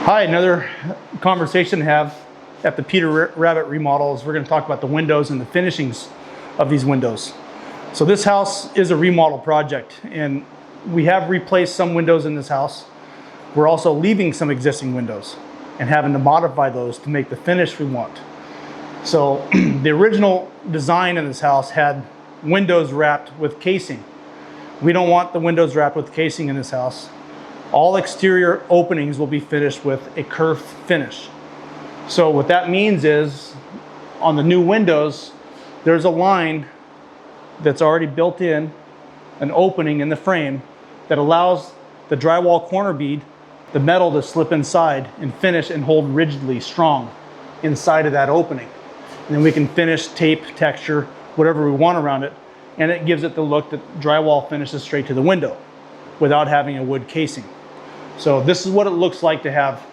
Hi, another conversation to have at the Peter Rabbit remodels. We're going to talk about the windows and the finishings of these windows. So this house is a remodel project, and we have replaced some windows in this house. We're also leaving some existing windows and having to modify those to make the finish we want. So the original design in this house had windows wrapped with casing. We don't want the windows wrapped with casing in this house. All exterior openings will be finished with a Kerf finish. So what that means is, on the new windows, there's a line that's already built in, an opening in the frame that allows the drywall corner bead, the metal, to slip inside and finish and hold rigidly strong inside of that opening. And then we can finish, tape, texture, whatever we want around it, and it gives it the look that drywall finishes straight to the window without having a wood casing. So this is what it looks like to have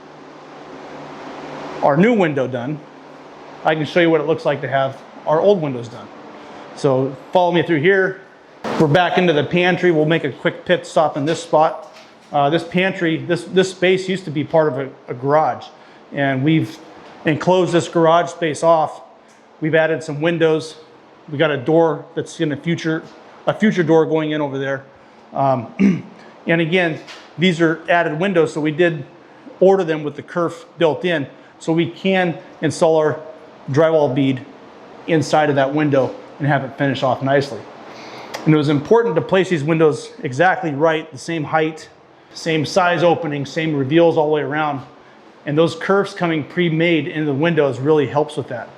our new window done. I can show you what it looks like to have our old windows done. So follow me through here. We're back into the pantry. We'll make a quick pit stop in this spot. This pantry, this space used to be part of a garage, and we've enclosed this garage space off. We've added some windows. We got a door that's in a future door going in over there. And again, these are added windows, so we did order them with the Kerf built in, so we can install our drywall bead inside of that window and have it finish off nicely. And it was important to place these windows exactly right, the same height, same size opening, same reveals all the way around. And those Kerfs coming pre-made into the windows really helps with that,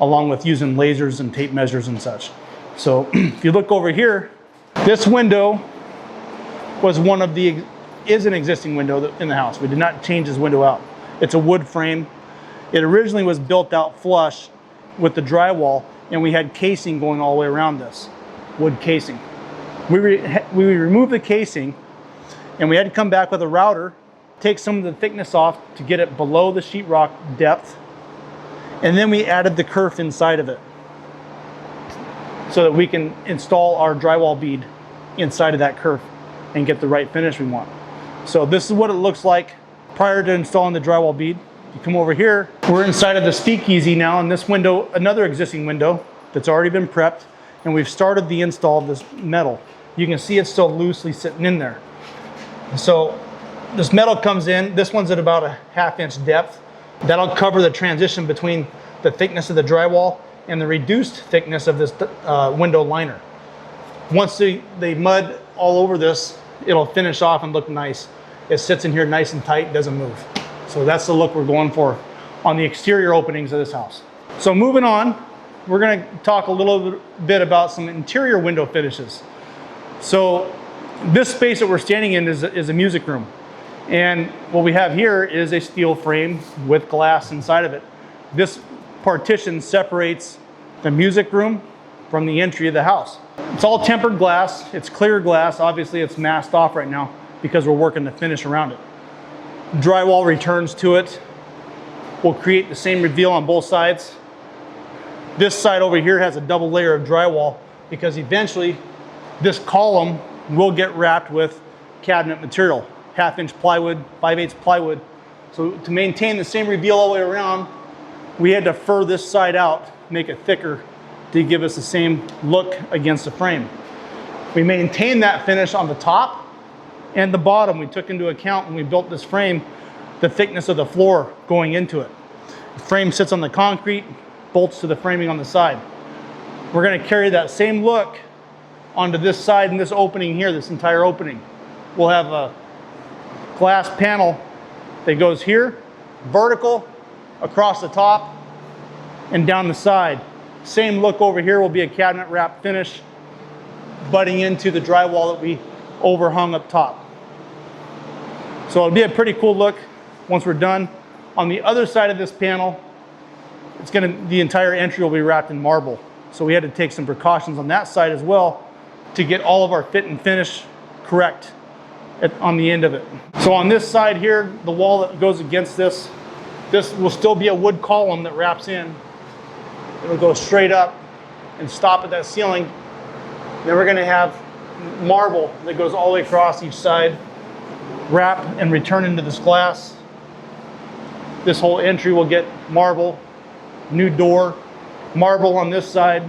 along with using lasers and tape measures and such. So if you look over here, this window is an existing window in the house. We did not change this window out. It's a wood frame. It originally was built out flush with the drywall, and we had casing going all the way around this, wood casing. We removed the casing, and we had to come back with a router, take some of the thickness off to get it below the sheetrock depth, and then we added the Kerf inside of it so that we can install our drywall bead inside of that Kerf and get the right finish we want. So this is what it looks like prior to installing the drywall bead. You come over here, we're inside of the speakeasy now, and this window, another existing window that's already been prepped, and we've started the install of this metal. You can see it's still loosely sitting in there. So this metal comes in, this one's at about a 1/2 inch depth. That'll cover the transition between the thickness of the drywall and the reduced thickness of this window liner. Once the mud all over this, it'll finish off and look nice. It sits in here nice and tight, doesn't move. So that's the look we're going for on the exterior openings of this house. So moving on, we're gonna talk a little bit about some interior window finishes. So this space that we're standing in is a music room. And what we have here is a steel frame with glass inside of it. This partition separates the music room from the entry of the house. It's all tempered glass, it's clear glass. Obviously it's masked off right now because we're working the finish around it. Drywall returns to it. We'll create the same reveal on both sides. This side over here has a double layer of drywall because eventually this column will get wrapped with cabinet material, 1/2 inch plywood, 5/8 plywood. So to maintain the same reveal all the way around, we had to fur this side out, make it thicker to give us the same look against the frame. We maintained that finish on the top and the bottom. We took into account when we built this frame, the thickness of the floor going into it. The frame sits on the concrete, bolts to the framing on the side. We're gonna carry that same look onto this side and this opening here, this entire opening. We'll have a glass panel that goes here, vertical, across the top, and down the side. Same look over here will be a cabinet wrap finish, butting into the drywall that we overhung up top. So it'll be a pretty cool look once we're done. On the other side of this panel, the entire entry will be wrapped in marble. So we had to take some precautions on that side as well to get all of our fit and finish correct on the end of it. So on this side here, the wall that goes against this will still be a wood column that wraps in. It'll go straight up and stop at that ceiling. Then we're gonna have marble that goes all the way across each side, wrap and return into this glass. This whole entry will get marble, new door, marble on this side,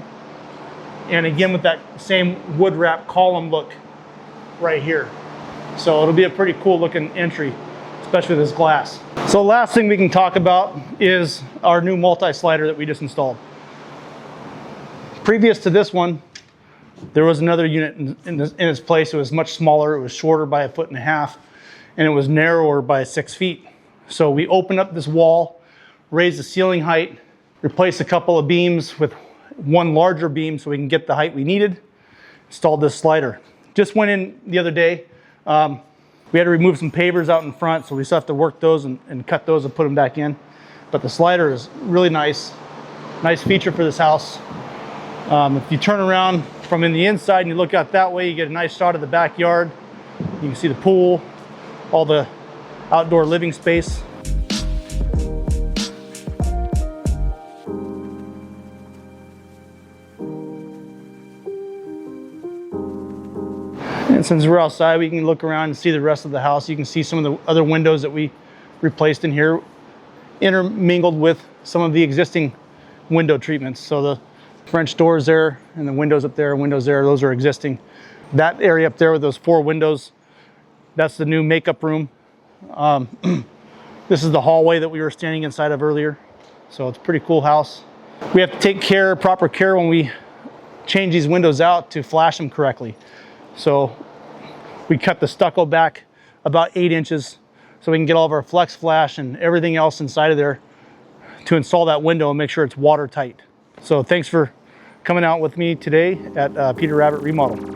and again with that same wood wrap column look right here. So it'll be a pretty cool looking entry, especially with this glass. So the last thing we can talk about is our new multi-slider that we just installed. Previous to this one, there was another unit in its place. It was much smaller, it was shorter by 1.5 feet, and it was narrower by 6 feet. So we opened up this wall, raised the ceiling height, replaced a couple of beams with one larger beam so we can get the height we needed, installed this slider. Just went in the other day. We had to remove some pavers out in front, so we still have to work those and cut those and put them back in. But the slider is really nice. Nice feature for this house. If you turn around from in the inside and you look out that way, you get a nice shot of the backyard. You can see the pool, all the outdoor living space. And since we're outside, we can look around and see the rest of the house. You can see some of the other windows that we replaced in here, intermingled with some of the existing window treatments. So the French doors there and the windows up there, windows there, those are existing. That area up there with those 4 windows, that's the new makeup room. This is the hallway that we were standing inside of earlier. So it's a pretty cool house. We have to take proper care when we change these windows out to flash them correctly. So we cut the stucco back about 8 inches so we can get all of our flex flash and everything else inside of there to install that window and make sure it's watertight. So thanks for coming out with me today at Peter Rabbit Remodel.